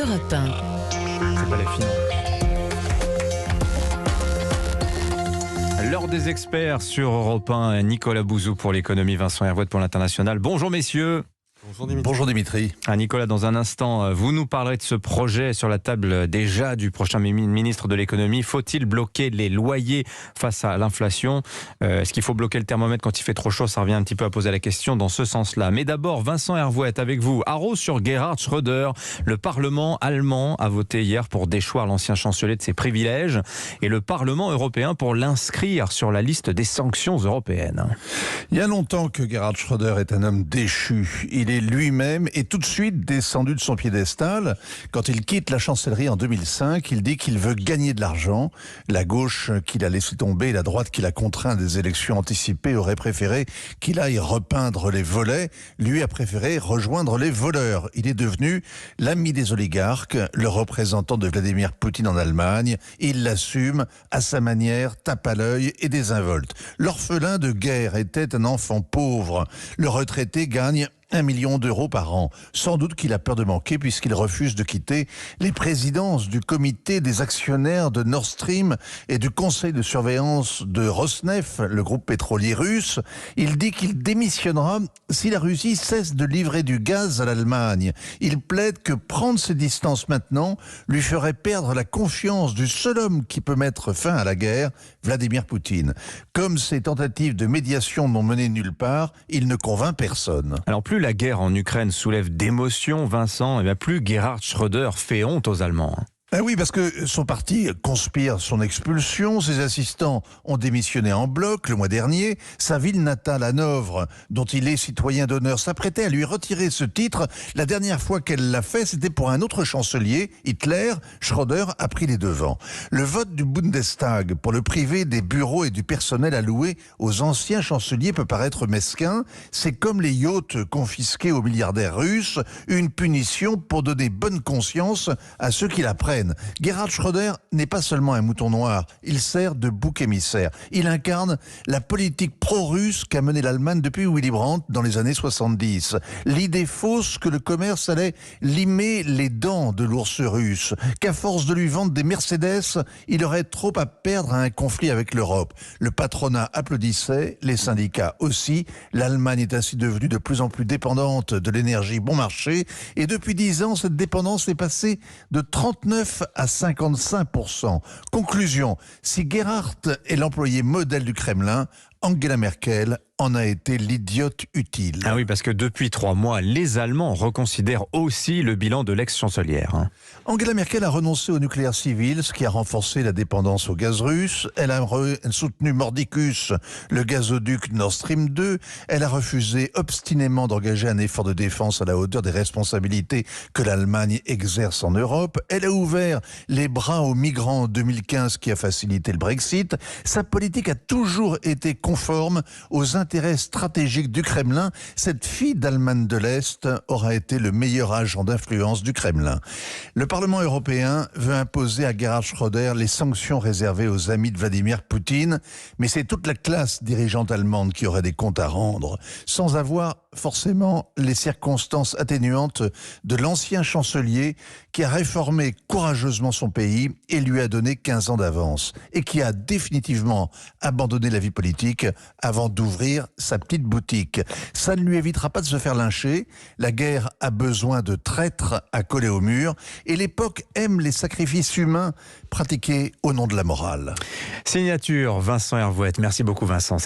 Europe 1. C'est pas la finance. L'heure des experts sur Europe 1, Nicolas Bouzou pour l'économie, Vincent Hervouette pour l'international. Bonjour messieurs. Bonjour Dimitri. Nicolas, dans un instant, vous nous parlerez de ce projet sur la table déjà du prochain ministre de l'économie. Faut-il bloquer les loyers face à l'inflation ? Est-ce qu'il faut bloquer le thermomètre quand il fait trop chaud ? Ça revient un petit peu à poser la question dans ce sens-là. Mais d'abord, Vincent Hervouette avec vous. Haro sur Gerhard Schröder. Le Parlement allemand a voté hier pour déchoir l'ancien chancelier de ses privilèges et le Parlement européen pour l'inscrire sur la liste des sanctions européennes. Il y a longtemps que Gerhard Schröder est un homme déchu. Il est lui-même est tout de suite descendu de son piédestal. Quand il quitte la chancellerie en 2005, il dit qu'il veut gagner de l'argent. La gauche qu'il a laissé tomber et la droite qu'il a contraint à des élections anticipées aurait préféré qu'il aille repeindre les volets. Lui a préféré rejoindre les voleurs. Il est devenu l'ami des oligarques, le représentant de Vladimir Poutine en Allemagne. Il l'assume à sa manière, tape à l'œil et désinvolte. L'orphelin de guerre était un enfant pauvre. Le retraité gagne 1 million d'euros par an. Sans doute qu'il a peur de manquer puisqu'il refuse de quitter les présidences du comité des actionnaires de Nord Stream et du conseil de surveillance de Rosneft, le groupe pétrolier russe. Il dit qu'il démissionnera si la Russie cesse de livrer du gaz à l'Allemagne. Il plaide que prendre ses distances maintenant lui ferait perdre la confiance du seul homme qui peut mettre fin à la guerre, Vladimir Poutine. Comme ses tentatives de médiation n'ont mené nulle part, il ne convainc personne. Alors plus la guerre en Ukraine soulève d'émotions, Vincent, et bien plus Gerhard Schröder fait honte aux Allemands. Ah oui, parce que son parti conspire son expulsion, ses assistants ont démissionné en bloc le mois dernier, sa ville natale Hanovre, dont il est citoyen d'honneur, s'apprêtait à lui retirer ce titre. La dernière fois qu'elle l'a fait, c'était pour un autre chancelier, Hitler. Schröder a pris les devants. Le vote du Bundestag pour le priver des bureaux et du personnel alloués aux anciens chanceliers peut paraître mesquin. C'est comme les yachts confisqués aux milliardaires russes, une punition pour donner bonne conscience à ceux qui la prennent. Gerhard Schröder n'est pas seulement un mouton noir, il sert de bouc émissaire. Il incarne la politique pro-russe qu'a menée l'Allemagne depuis Willy Brandt dans les années 70. L'idée fausse que le commerce allait limer les dents de l'ours russe, qu'à force de lui vendre des Mercedes, il aurait trop à perdre à un conflit avec l'Europe. Le patronat applaudissait, les syndicats aussi. L'Allemagne est ainsi devenue de plus en plus dépendante de l'énergie bon marché et depuis 10 ans, cette dépendance est passée de 39 à 55%. Conclusion, si Gerhard est l'employé modèle du Kremlin, Angela Merkel en a été l'idiote utile. Ah oui, parce que depuis 3 mois, les Allemands reconsidèrent aussi le bilan de l'ex-chancelière. Angela Merkel a renoncé au nucléaire civil, ce qui a renforcé la dépendance au gaz russe. Elle a soutenu mordicus le gazoduc Nord Stream 2. Elle a refusé obstinément d'engager un effort de défense à la hauteur des responsabilités que l'Allemagne exerce en Europe. Elle a ouvert les bras aux migrants en 2015, qui a facilité le Brexit. Sa politique a toujours été conforme aux intérêts stratégiques du Kremlin. Cette fille d'Allemagne de l'Est aura été le meilleur agent d'influence du Kremlin. Le Parlement européen veut imposer à Gerhard Schröder les sanctions réservées aux amis de Vladimir Poutine, mais c'est toute la classe dirigeante allemande qui aurait des comptes à rendre, sans avoir forcément les circonstances atténuantes de l'ancien chancelier qui a réformé courageusement son pays et lui a donné 15 ans d'avance et qui a définitivement abandonné la vie politique avant d'ouvrir sa petite boutique. Ça ne lui évitera pas de se faire lyncher. La guerre a besoin de traîtres à coller au mur et l'époque aime les sacrifices humains pratiqués au nom de la morale. Signature Vincent Hervouette. Merci beaucoup Vincent.